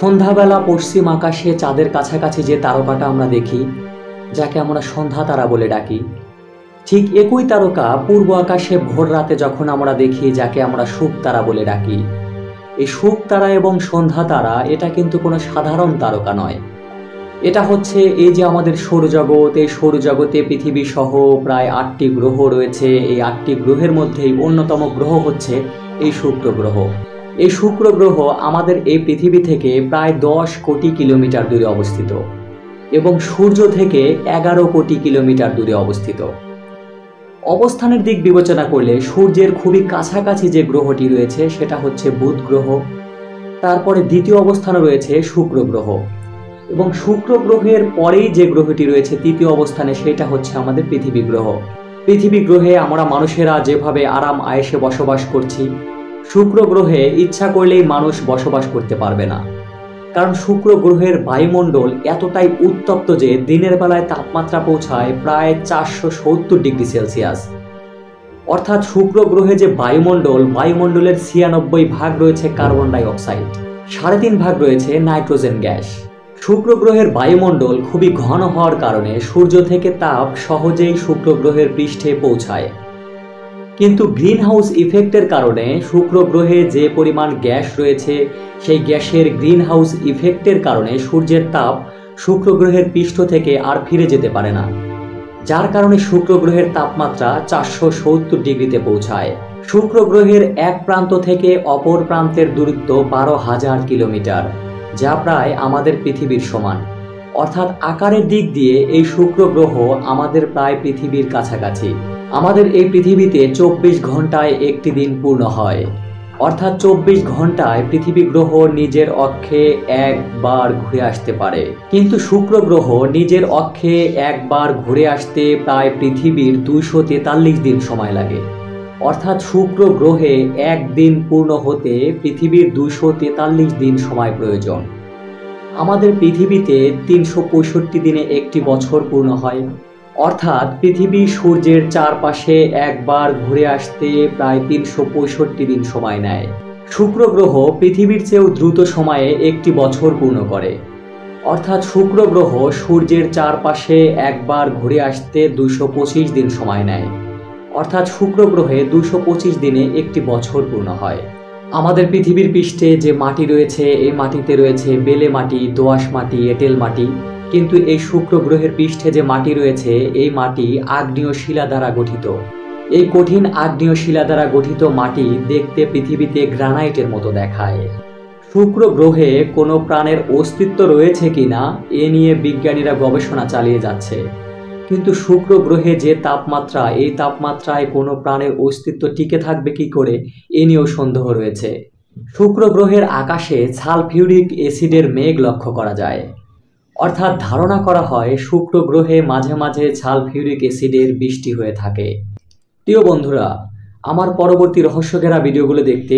সন্ধ্যাবেলা পশ্চিম আকাশে চাঁদের কাছাকাছি যে তারকাটা আমরা দেখি, যাকে আমরা সন্ধ্যা তারা বলে ডাকি, ঠিক একই তারকা পূর্ব আকাশে ভোর রাতে যখন আমরা দেখি, যাকে আমরা শুক তারা বলে ডাকি। এই শুক তারা এবং সন্ধ্যা তারা এটা কিন্তু কোনো সাধারণ তারকা নয়। এটা হচ্ছে এই যে আমাদের সৌরজগৎ, এই সৌরজগতে পৃথিবী সহ প্রায় 8টি গ্রহ রয়েছে। এই 8টি গ্রহের মধ্যেই অন্যতম গ্রহ হচ্ছে এই শুক্র গ্রহ। এই শুক্র গ্রহ আমাদের এই পৃথিবী থেকে প্রায় 10 কোটি কিলোমিটার দূরে অবস্থিত এবং সূর্য থেকে 11 কোটি কিলোমিটার দূরে অবস্থিত। অবস্থানের দিক বিবেচনা করলে সূর্যের খুবই কাছাকাছি যে গ্রহটি রয়েছে সেটা হচ্ছে বুধ গ্রহ। তারপরে দ্বিতীয় অবস্থানে রয়েছে শুক্র গ্রহ এবং শুক্র গ্রহের পরেই যে গ্রহটি রয়েছে তৃতীয় অবস্থানে, সেটা হচ্ছে আমাদের পৃথিবী গ্রহ। পৃথিবী গ্রহে আমরা মানুষেরা যেভাবে আরাম আয়েসে বসবাস করছি, শুক্র গ্রহে ইচ্ছা করলেই মানুষ বসবাস করতে পারবে না। কারণ শুক্র গ্রহের বায়ুমণ্ডল এতটাই উত্তপ্ত যে দিনের বেলায় তাপমাত্রা পৌঁছায় প্রায় 470 ডিগ্রি সেলসিয়াস। অর্থাৎ শুক্র গ্রহে যে বায়ুমণ্ডলের 96% রয়েছে কার্বন ডাই অক্সাইড, 3.5% রয়েছে নাইট্রোজেন গ্যাস। শুক্র গ্রহের বায়ুমণ্ডল খুবই ঘন হওয়ার কারণে সূর্য থেকে তাপ সহজেই শুক্র গ্রহের পৃষ্ঠে পৌঁছায়। কিন্তু গ্রিন হাউস ইফেক্টের কারণে শুক্র গ্রহে যে পরিমাণ গ্যাস রয়েছে, সেই গ্যাসের গ্রিন হাউস ইফেক্টের কারণে সূর্যের তাপ শুক্র গ্রহের পৃষ্ঠ থেকে আর ফিরে যেতে পারে না, যার কারণে শুক্র গ্রহের তাপমাত্রা 470 ডিগ্রিতে পৌঁছায়। শুক্র গ্রহের এক প্রান্ত থেকে অপর প্রান্তের দূরত্ব 12,000 কিলোমিটার, যা প্রায় আমাদের পৃথিবীর সমান। অর্থাৎ আকারের দিক দিয়ে এই শুক্র গ্রহ আমাদের প্রায় পৃথিবীর কাছাকাছি। আমাদের এই পৃথিবীতে 24 ঘন্টায় একটি দিন পূর্ণ হয়, অর্থাৎ 24 ঘন্টায় পৃথিবী গ্রহ নিজের অক্ষে একবার ঘুরে আসতে পারে। কিন্তু শুক্র গ্রহ নিজের অক্ষে একবার ঘুরে আসতে প্রায় পৃথিবীর 243 দিন সময় লাগে। অর্থাৎ শুক্র গ্রহে একদিন পূর্ণ হতে পৃথিবীর 243 দিন সময় প্রয়োজন। আমাদের পৃথিবীতে 365 দিনে একটি বছর পূর্ণ হয়, অর্থাৎ পৃথিবী সূর্যের চারপাশে একবার ঘুরে আসতে প্রায় 365 দিন সময় নেয়। শুক্র গ্রহ পৃথিবীর চেয়েও দ্রুত সময়ে একটি বছর পূর্ণ করে, অর্থাৎ শুক্র গ্রহ সূর্যের চারপাশে একবার ঘুরে আসতে 225 দিন সময় নেয়। অর্থাৎ শুক্র গ্রহে 225 দিনে একটি বছর পূর্ণ হয়। আমাদের পৃথিবীর পৃষ্ঠে যে মাটি রয়েছে, এই মাটিতে রয়েছে বেলে মাটি, দোআঁশ মাটি, এঁটেল মাটি। কিন্তু এই শুক্র গ্রহের পৃষ্ঠে যে মাটি রয়েছে, এই মাটি আগ্নেয় শিলা দ্বারা গঠিত। এই কঠিন আগ্নেয় শিলা দ্বারা গঠিত মাটি দেখতে পৃথিবীতে গ্রানাইটের মতো দেখায়। শুক্র গ্রহে কোনো প্রাণের অস্তিত্ব রয়েছে কিনা এ নিয়ে বিজ্ঞানীরা গবেষণা চালিয়ে যাচ্ছে। কিন্তু শুক্র গ্রহে যে তাপমাত্রা, এই তাপমাত্রায় কোনো প্রাণের অস্তিত্ব টিকে থাকবে কি করে এ নিয়েও সন্দেহ রয়েছে। শুক্র গ্রহের আকাশে সালফিউরিক অ্যাসিডের মেঘ লক্ষ্য করা যায়, অর্থাৎ ধারণা করা হয় শুক্র গ্রহে মাঝে মাঝে সালফিউরিক অ্যাসিডের বৃষ্টি হয়ে থাকে। প্রিয় বন্ধুরা, আমার পরবর্তী রহস্যঘেরা ভিডিওগুলো দেখতে